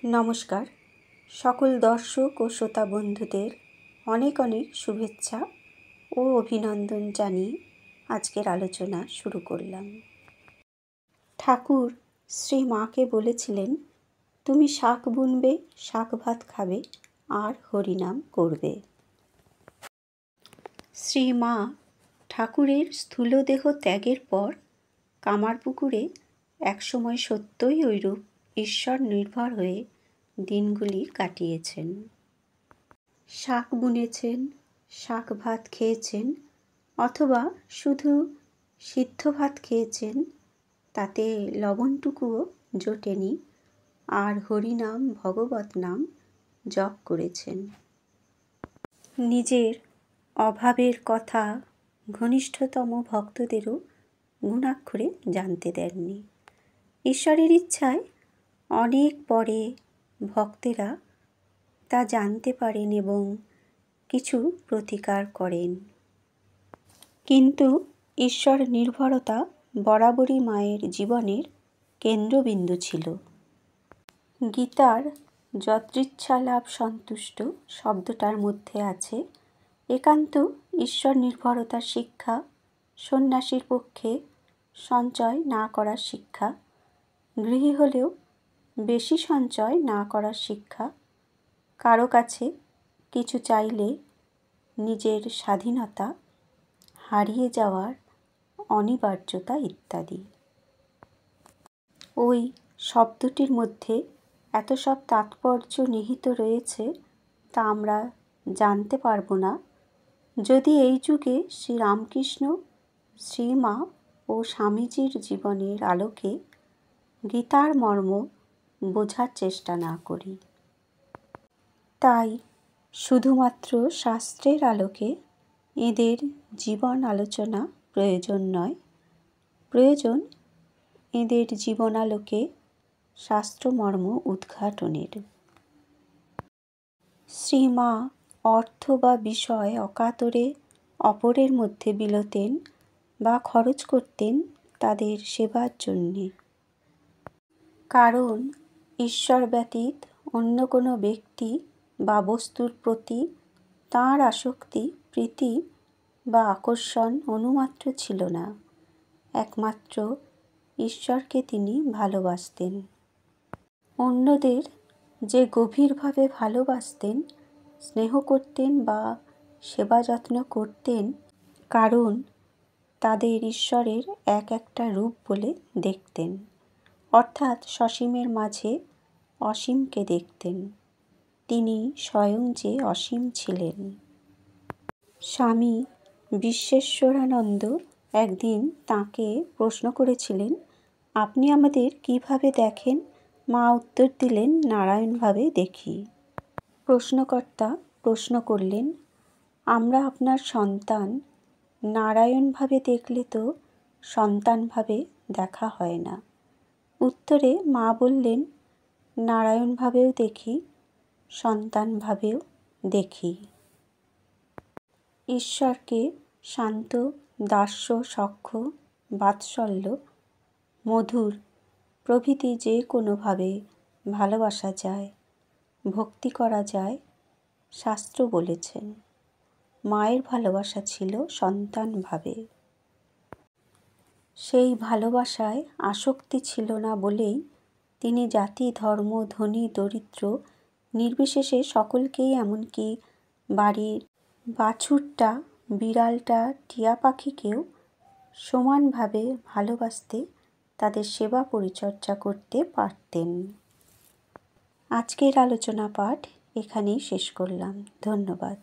নমস্কার, সকল দর্শক ও শ্রোতা বন্ধুদের অনেক অনেক শুভেচ্ছা ও অভিনন্দন জানিয়ে আজকের আলোচনা শুরু করলাম। ঠাকুর শ্রী মাকে বলেছিলেন, তুমি শাক বুনবে, শাক ভাত খাবে আর হরিনাম করবে। শ্রী মা ঠাকুরের স্থূলদেহ ত্যাগের পর কামারপুকুরে একসময় সত্যই ঐরূপ ঈশ্বর নির্ভর হয়ে দিনগুলি কাটিয়েছেন। শাক বুনেছেন, শাক ভাত খেয়েছেন, অথবা শুধু সিদ্ধ ভাত খেয়েছেন, তাতে লবণটুকুও জোটেনি, আর হরিনাম ভগবত নাম জপ করেছেন। নিজের অভাবের কথা ঘনিষ্ঠতম ভক্তদেরও গুণাক্ষরে জানতে দেননি। ঈশ্বরের ইচ্ছায় অনেক পরে ভক্তেরা তা জানতে পারেন এবং কিছু প্রতিকার করেন। কিন্তু ঈশ্বর নির্ভরতা বরাবরই মায়ের জীবনের কেন্দ্রবিন্দু ছিল। গীতার যদৃচ্ছা লাভ সন্তুষ্ট শব্দটার মধ্যে আছে একান্ত ঈশ্বর নির্ভরতার শিক্ষা, সন্ন্যাসীর পক্ষে সঞ্চয় না করার শিক্ষা, গৃহী হলেও বেশি সঞ্চয় না করার শিক্ষা, কারো কাছে কিছু চাইলে নিজের স্বাধীনতা হারিয়ে যাওয়ার অনিবার্যতা ইত্যাদি। ওই শব্দটির মধ্যে এত সব তাৎপর্য নিহিত রয়েছে তা আমরা জানতে পারব না যদি এই যুগে শ্রীরামকৃষ্ণ, শ্রীমা ও স্বামীজির জীবনের আলোকে গীতার মর্ম বোঝার চেষ্টা না করি। তাই শুধুমাত্র শাস্ত্রের আলোকে এদের জীবন আলোচনা প্রয়োজন নয়, প্রয়োজন এদের জীবনালোকে শাস্ত্রমর্ম উদ্ঘাটনের। শ্রীমা অর্থ বা বিষয় অকাতরে অপরের মধ্যে বিলোতেন বা খরচ করতেন তাদের সেবার জন্যে। কারণ ঈশ্বর ব্যতীত অন্য কোনো ব্যক্তি বা বস্তুর প্রতি তাঁর আসক্তি, প্রীতি বা আকর্ষণ অনুমাত্র ছিল না। একমাত্র ঈশ্বরকে তিনি ভালোবাসতেন। অন্যদের যে গভীরভাবে ভালোবাসতেন, স্নেহ করতেন বা সেবা যত্ন করতেন, কারণ তাদের ঈশ্বরের এক একটা রূপ বলে দেখতেন, অর্থাৎ সসীমের মাঝে অসীমকে দেখতেন। তিনি স্বয়ং যে অসীম ছিলেন। স্বামী বিশ্বেশ্বরানন্দ একদিন তাঁকে প্রশ্ন করেছিলেন, আপনি আমাদের কিভাবে দেখেন? মা উত্তর দিলেন, নারায়ণভাবে দেখি। প্রশ্নকর্তা প্রশ্ন করলেন, আমরা আপনার সন্তান, নারায়ণভাবে দেখলে তো সন্তানভাবে দেখা হয় না। উত্তরে মা বললেন, নারায়ণভাবেও দেখি, সন্তানভাবেও দেখি। ঈশ্বরকে শান্ত, দাস্য, সখ্য, বাৎসল্য, মধুর প্রভৃতি যে কোনোভাবে ভালোবাসা যায়, ভক্তি করা যায়, শাস্ত্র বলেছেন। মায়ের ভালোবাসা ছিল সন্তানভাবে। সেই ভালোবাসায় আসক্তি ছিল না বলেই তিনি জাতি, ধর্ম, ধনী, দরিদ্র নির্বিশেষে সকলকেই, এমনকি বাড়ির বাছুরটা, বিড়ালটা, টিয়া পাখিকেও সমানভাবে ভালোবাসতে, তাদের সেবা পরিচর্যা করতে পারতেন। আজকের আলোচনা পাঠ এখানেই শেষ করলাম। ধন্যবাদ।